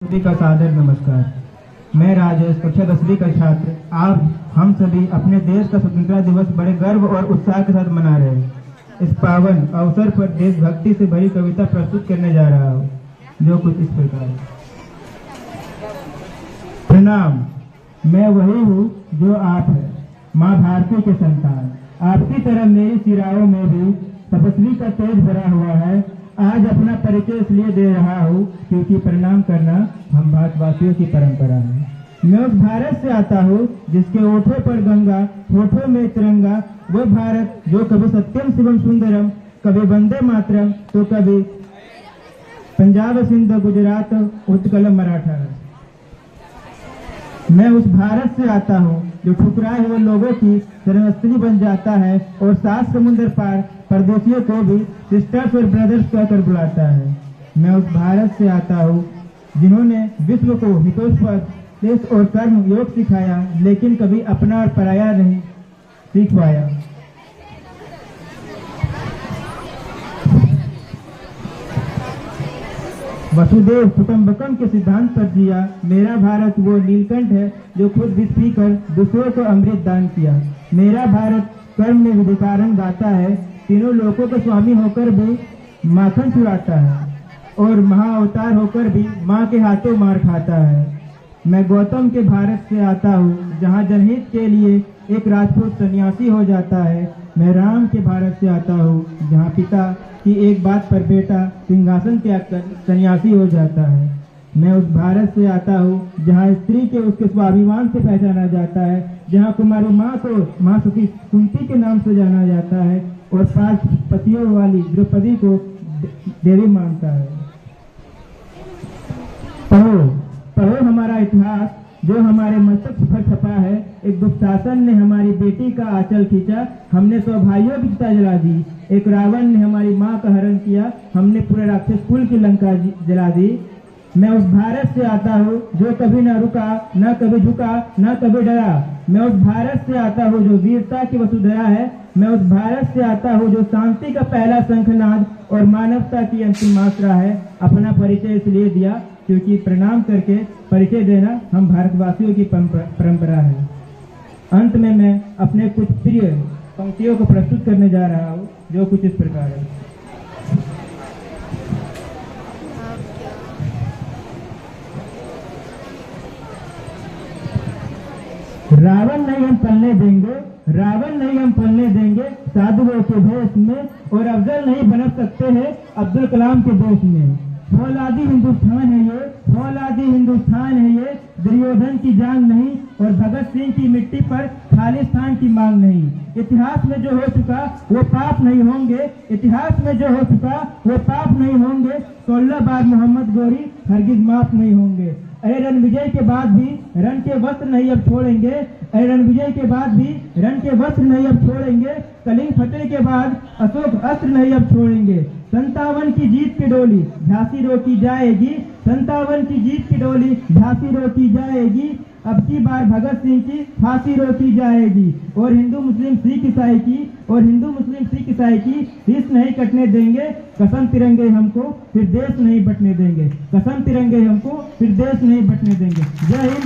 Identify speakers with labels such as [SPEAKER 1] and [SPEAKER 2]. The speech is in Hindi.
[SPEAKER 1] सभी का सादर नमस्कार। मैं राजेश, कक्षा 10वीं का छात्र। आज हम सभी अपने देश का स्वतंत्रता दिवस बड़े गर्व और उत्साह के साथ मना रहे हैं। इस पावन अवसर पर देशभक्ति से भरी कविता प्रस्तुत करने जा रहा हूँ, जो कुछ इस प्रकार है। प्रणाम। मैं वही हूँ जो आप है, माँ भारती के संतान। आपकी तरह मेरी सिराओं में भी तपस्वी का तेज भरा हुआ है। आज अपना परिचय इसलिए दे रहा हूँ क्योंकि प्रणाम करना हम भारतवासियों की परंपरा है। मैं उस भारत से आता हूँ जिसके ओठों पर गंगा, होठों में तिरंगा। वो भारत जो कभी सत्यम शिवम सुंदरम, कभी वंदे मातरम, तो कभी पंजाब सिंध गुजरात उत्कलम मराठा है। मैं उस भारत से आता हूँ जो ठुकराए हुए लोगों की शरणस्थली बन जाता है और 7 समुद्र पार परदेशियों को भी सिस्टर्स और ब्रदर्स कहकर बुलाता है। मैं उस भारत से आता हूँ जिन्होंने विश्व को हितोपदेश और कर्म योग सिखाया, लेकिन कभी अपना और पराया नहीं सीख पाया। वसुदेव कुटुंबकम के सिद्धांत पर जिया। मेरा भारत वो नीलकंठ है जो खुद विष पीकर दूसरों को अमृत दान किया। मेरा भारत कर्म में विधिकारण गाता है, तीनों लोकों के स्वामी होकर भी माखन चुराता है और महाअवतार होकर भी माँ के हाथों मार खाता है। मैं गौतम के भारत से आता हूँ जहाँ जनहित के लिए एक राजपूत सन्यासी हो जाता है। मैं राम के भारत से आता हूँ जहाँ पिता की एक बात पर बेटा सिंहासन त्याग कर सन्यासी हो जाता है। मैं उस भारत से आता हूँ जहाँ स्त्री के उसके स्वाभिमान से पहचाना जाता है, जहाँ कुमारी माँ को माँ सती कुंती के नाम से जाना जाता है और 5 पतियों वाली द्रौपदी को देवी मानता है। पढ़ो हमारा इतिहास जो हमारे मस्तक पर छपा है। एक दुशासन ने हमारी बेटी का आंचल खींचा, हमने 100 भाइयों की चिता जला दी। एक रावण ने हमारी माँ का हरण किया, हमने पूरे राक्षस कुल की लंका जला दी। मैं उस भारत से आता हूँ जो कभी न रुका, न कभी झुका, न कभी डरा। मैं उस भारत से आता हूँ जो वीरता की वसुधरा है। मैं उस भारत से आता हूँ जो शांति का पहला शंखनाद और मानवता की अंतिम मात्रा है। अपना परिचय इसलिए दिया क्योंकि प्रणाम करके परिचय देना हम भारतवासियों की परंपरा है। अंत में मैं अपने कुछ प्रिय पंक्तियों को प्रस्तुत करने जा रहा हूँ, जो कुछ इस प्रकार है। रावण नहीं हम पलने देंगे, रावण नहीं हम पलने देंगे साधुओं के भेष में, और अफजल नहीं बन सकते हैं अब्दुल कलाम के देश में। फौलादी हिंदुस्तान है ये, फौलादी हिंदुस्तान है ये, दुर्योधन की जान नहीं और भगत सिंह की मिट्टी पर खालिस्तान की मांग नहीं। इतिहास में जो हो चुका वो पाप नहीं होंगे, इतिहास में जो हो चुका वो पाप नहीं होंगे। 16 बार मोहम्मद गोरी हरगिज माफ नहीं होंगे। अरे रणविजय के बाद भी रण के वस्त्र नहीं अब छोड़ेंगे, अरे रणविजय के बाद भी रण के वस्त्र नहीं अब छोड़ेंगे। कलिंग फतेह के बाद अशोक अस्त्र नहीं अब छोड़ेंगे। 57 की जीत की डोली झांसी रोकी जाएगी, 57 की जीत की डोली झांसी रोकी जाएगी। अब की बार भगत सिंह की फांसी रोकी जाएगी। और हिंदू मुस्लिम सिख ईसाई की, और हिंदू मुस्लिम सिख ईसाई की शीश नहीं कटने देंगे। कसम तिरंगे हमको फिर देश नहीं बटने देंगे, कसम तिरंगे हमको फिर देश नहीं बटने देंगे। जय हिंद।